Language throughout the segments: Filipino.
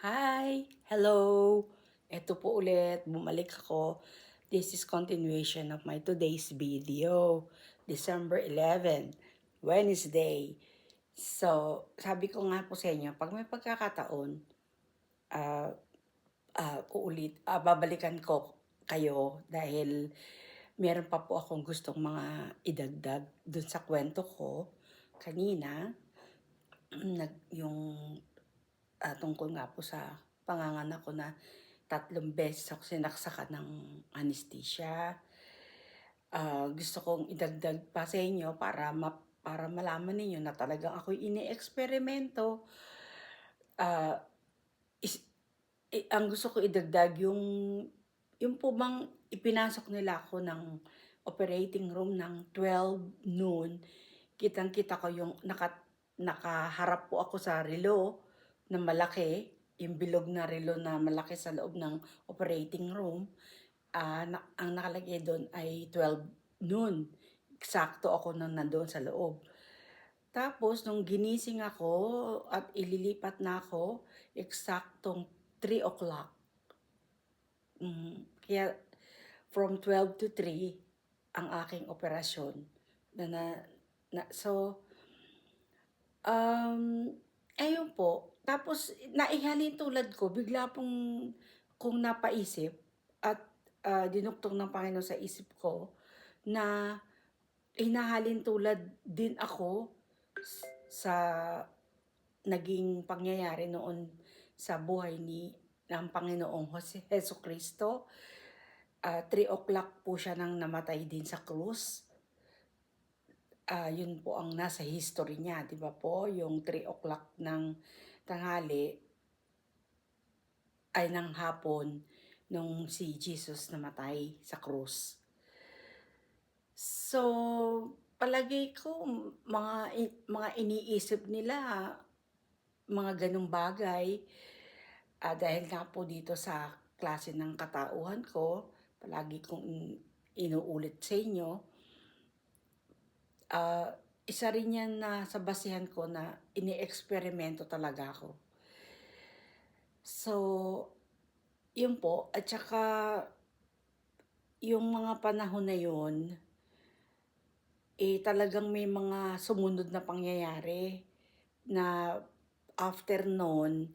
Hi! Hello! Eto po ulit, bumalik ako. This is continuation of my today's video. December 11, Wednesday. So, sabi ko nga po sa inyo, pag may pagkakataon, ah, babalikan ko kayo dahil meron pa po akong gustong mga idagdag dun sa kwento ko kanina, yung tungkol nga po sa panganganak ko na 3 beses ako sinaksakan ng anesthesia. Gusto kong idagdag pa sa inyo para malaman ninyo na talagang ako'y ini-eksperimento. Ah, is ang gusto ko idagdag yung po bang ipinasok nila ako ng operating room ng 12 noon, kitang-kita ko yung nakaharap po ako sa relo na malaki, yung bilog na relo na malaki sa loob ng operating room. Ang nakalagay doon ay 12 noon. Eksakto ako nang nandoon sa loob. Tapos nung ginising ako at ililipat na ako, eksaktong 3 o'clock. Kaya from 12 to 3 ang aking operasyon. Na, na, so, ayun po. Tapos naihalin tulad ko, bigla pong kung napaisip at dinuktong ng Panginoon sa isip ko na hinahalin tulad din ako sa naging pangyayari noon sa buhay ng Panginoong Heso Kristo. 3 o'clock po siya nang namatay din sa krus. Yun po ang nasa history niya, di ba po? Yung 3 o'clock ng tanghali ay ng hapon nung si Jesus namatay sa krus. So, palagay ko mga iniisip nila mga ganong bagay, dahil nga po dito sa klase ng katauhan ko, palagi kong inuulit sa inyo, isa rin yan na sa basihan ko na ini-eksperimento talaga ako. So, yun po. At saka, yung mga panahon na yun, talagang may mga sumunod na pangyayari na after noon,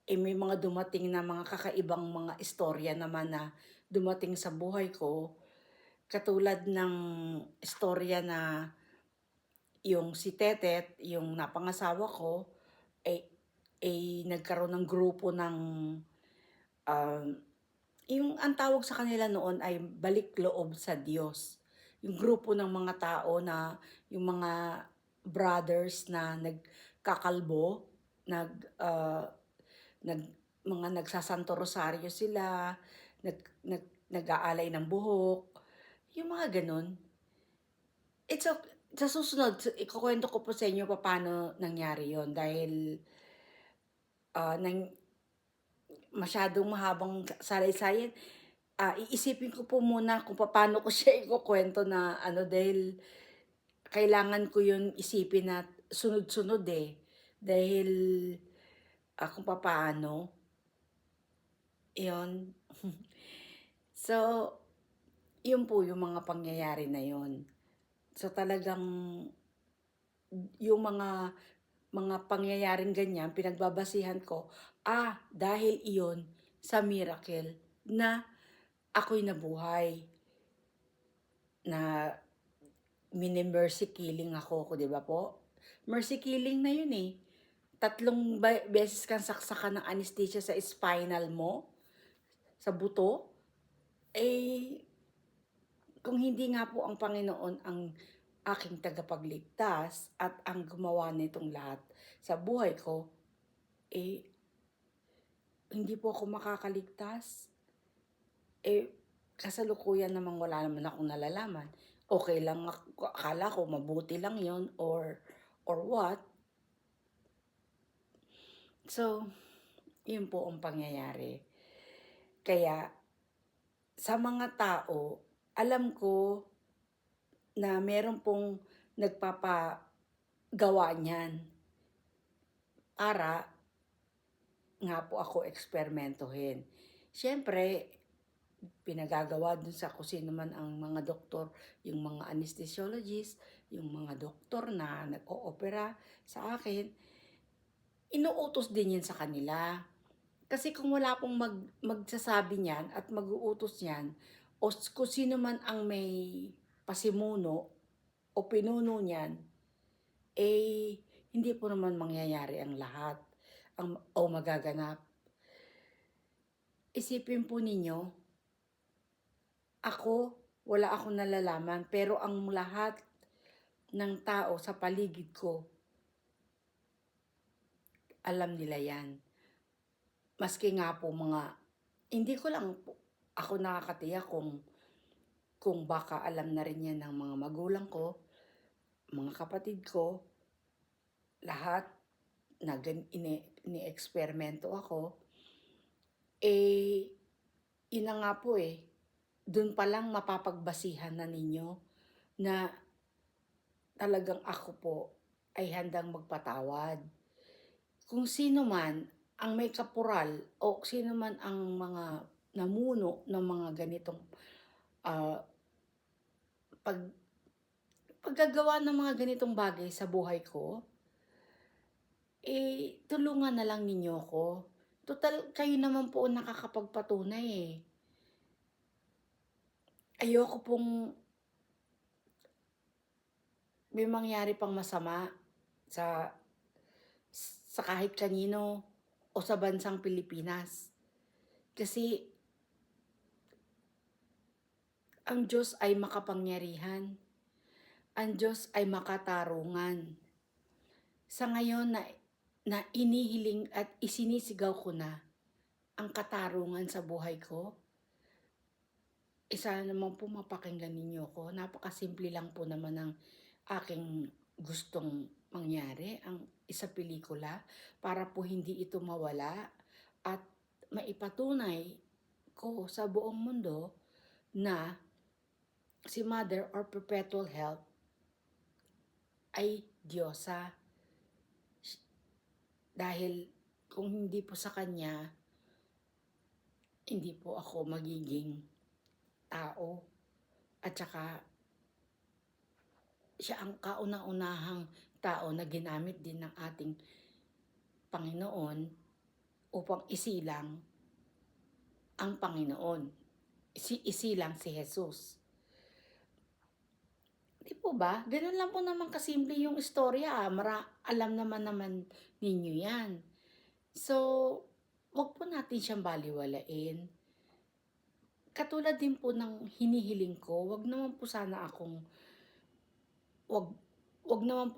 may mga dumating na mga kakaibang mga istorya naman na dumating sa buhay ko. Katulad ng istorya na yung si Tetet, yung napangasawa ko, ay nagkaroon ng grupo ng, um, yung ang tawag sa kanila noon ay balik loob sa Diyos. Yung grupo ng mga tao na, yung mga brothers na nagkakalbo, nag, uh, nag, mga nagsasanto rosaryo sila, nag-aalay ng buhok, yung mga ganun. Sa susunod, ikukwento ko po sa inyo paano nangyari yon dahil nang masyadong mahabang salaysay. Iisipin ko po muna kung paano ko siya ikukwento na dahil kailangan ko yun isipin na sunod-sunod dahil kung paano, yun. So, yun po yung mga pangyayari na yun. So, talagang yung mga pangyayaring ganyan, pinagbabasihan ko, dahil iyon sa miracle na ako'y nabuhay, na mini-mercy killing ako, di ba po? Mercy killing na yun 3 beses kang saksakan ng anesthesia sa spinal mo, sa buto. Kung hindi nga po ang Panginoon ang aking tagapagligtas at ang gumawa nitong lahat sa buhay ko, hindi po ako makakaligtas. Kasalukuyan namang wala naman akong nalalaman. Okay lang, akala ko mabuti lang yon or what. So, yun po ang pangyayari. Kaya, sa mga tao, alam ko na meron pong nagpapagawa niyan para nga po ako eksperimentuhin. Siyempre, pinagagawa dun sa kung sino man ang mga doktor, yung mga anesthesiologist, yung mga doktor na nag-oopera sa akin, inuutos din yan sa kanila. Kasi kung wala pong magsasabi niyan at mag-uutos niyan, o kung sino man ang may pasimuno o pinuno niyan, eh, hindi po naman mangyayari ang lahat o magaganap. Isipin po ninyo, ako, wala akong nalalaman, pero ang lahat ng tao sa paligid ko, alam nila yan. Maski nga po hindi ko lang po, ako nakakatiyak kung baka alam na rin yan ng mga magulang ko, mga kapatid ko, lahat na ini-eksperimento ako, eh, yun na nga po dun pa lang mapapagbasihan na ninyo na talagang ako po ay handang magpatawad. Kung sino man ang may kapural o sino man ang mga namuno ng mga ganitong ah, pag paggagawa ng mga ganitong bagay sa buhay ko, tulungan na lang ninyo ko. Total, kayo naman po ang nakakapagpatunay Ayoko pong may mangyari pang masama sa sa kahit kanino o sa bansang Pilipinas. Kasi ang Diyos ay makapangyarihan. Ang Diyos ay makatarungan. Sa ngayon na inihiling at isinisigaw ko na ang katarungan sa buhay ko, sana naman po mapakinggan ninyo ko. Napakasimple lang po naman ng aking gustong mangyari, ang isa pelikula, para po hindi ito mawala at maipatunay ko sa buong mundo na si Mother or Perpetual Health ay Diyosa. Dahil kung hindi po sa Kanya, hindi po ako magiging tao. At saka, siya ang kauna-unahang tao na ginamit din ng ating Panginoon upang isilang ang Panginoon. Isilang si Jesus. Di po ba? Ganun lang po naman kasimple yung istorya. Alam naman ninyo yan. So, wag po natin siyang baliwalain. Katulad din po ng hinihiling ko, wag naman po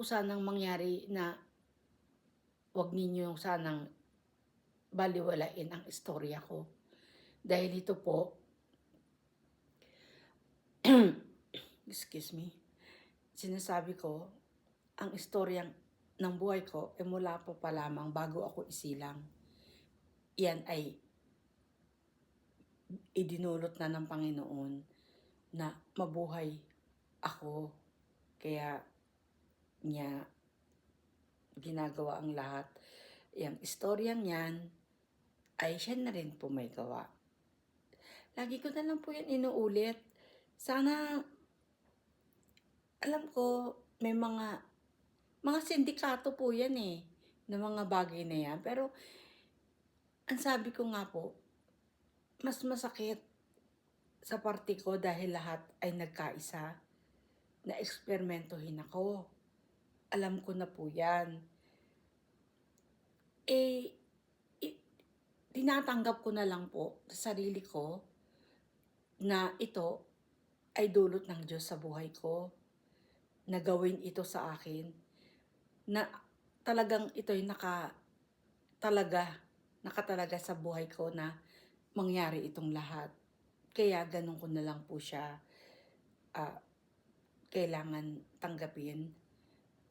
sanang mangyari na wag ninyo sanang baliwalain ang istorya ko. Dahil ito po, excuse me, sinasabi ko, ang istoryang ng buhay ko mula pa lamang bago ako isilang. Yan ay idinulot na ng Panginoon na mabuhay ako. Kaya niya ginagawa ang lahat. Yung istoryang yan ay siya na rin po may gawa. Lagi ko na lang po yan inuulit. Sana, alam ko, may mga sindikato po yan ng mga bagay na yan. Pero, ang sabi ko nga po, mas masakit sa parte ko dahil lahat ay nagkaisa. Na eksperimentohin ako. Alam ko na po yan. Tinatanggap ko na lang po sa sarili ko na ito ay dulot ng Diyos sa buhay ko. Na gawin ito sa akin. Na talagang ito'y nakatalaga sa buhay ko na mangyari itong lahat. Kaya ganun ko na lang po siya kailangan tanggapin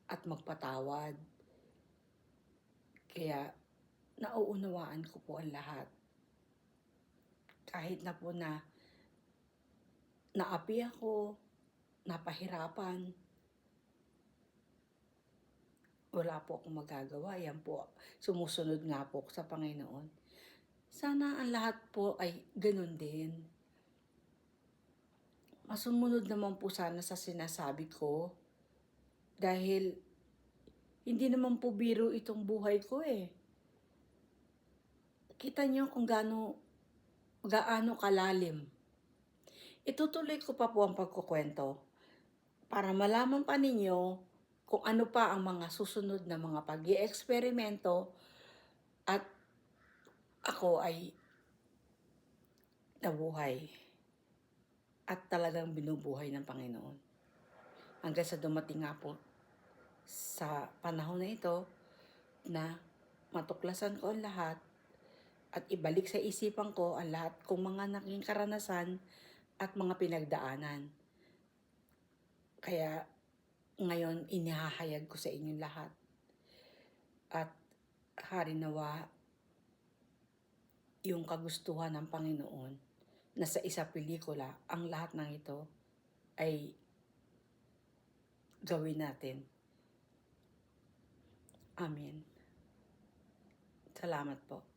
at magpatawad. Kaya nauunawaan ko po ang lahat. Kahit na po na naapi ako, napahirapan, wala po akong magagawa. Yan po, sumusunod nga po ako sa Panginoon. Sana ang lahat po ay ganun din. Masumunod naman po sana sa sinasabi ko. Dahil hindi naman po biro itong buhay ko eh. Kita niyo kung gaano kalalim. Itutuloy ko pa po ang pagkukwento para malaman pa ninyo kung ano pa ang mga susunod na mga pag-i-eksperimento at ako ay nabuhay at talagang binubuhay ng Panginoon. Hanggang sa dumating nga po sa panahon na ito na matuklasan ko ang lahat at ibalik sa isipan ko ang lahat kong mga naging karanasan at mga pinagdaanan. Kaya ngayon inihahayag ko sa inyong lahat. At harinawa yung kagustuhan ng Panginoon na sa isa pelikula ang lahat ng ito ay gawin natin. Amen. Salamat po.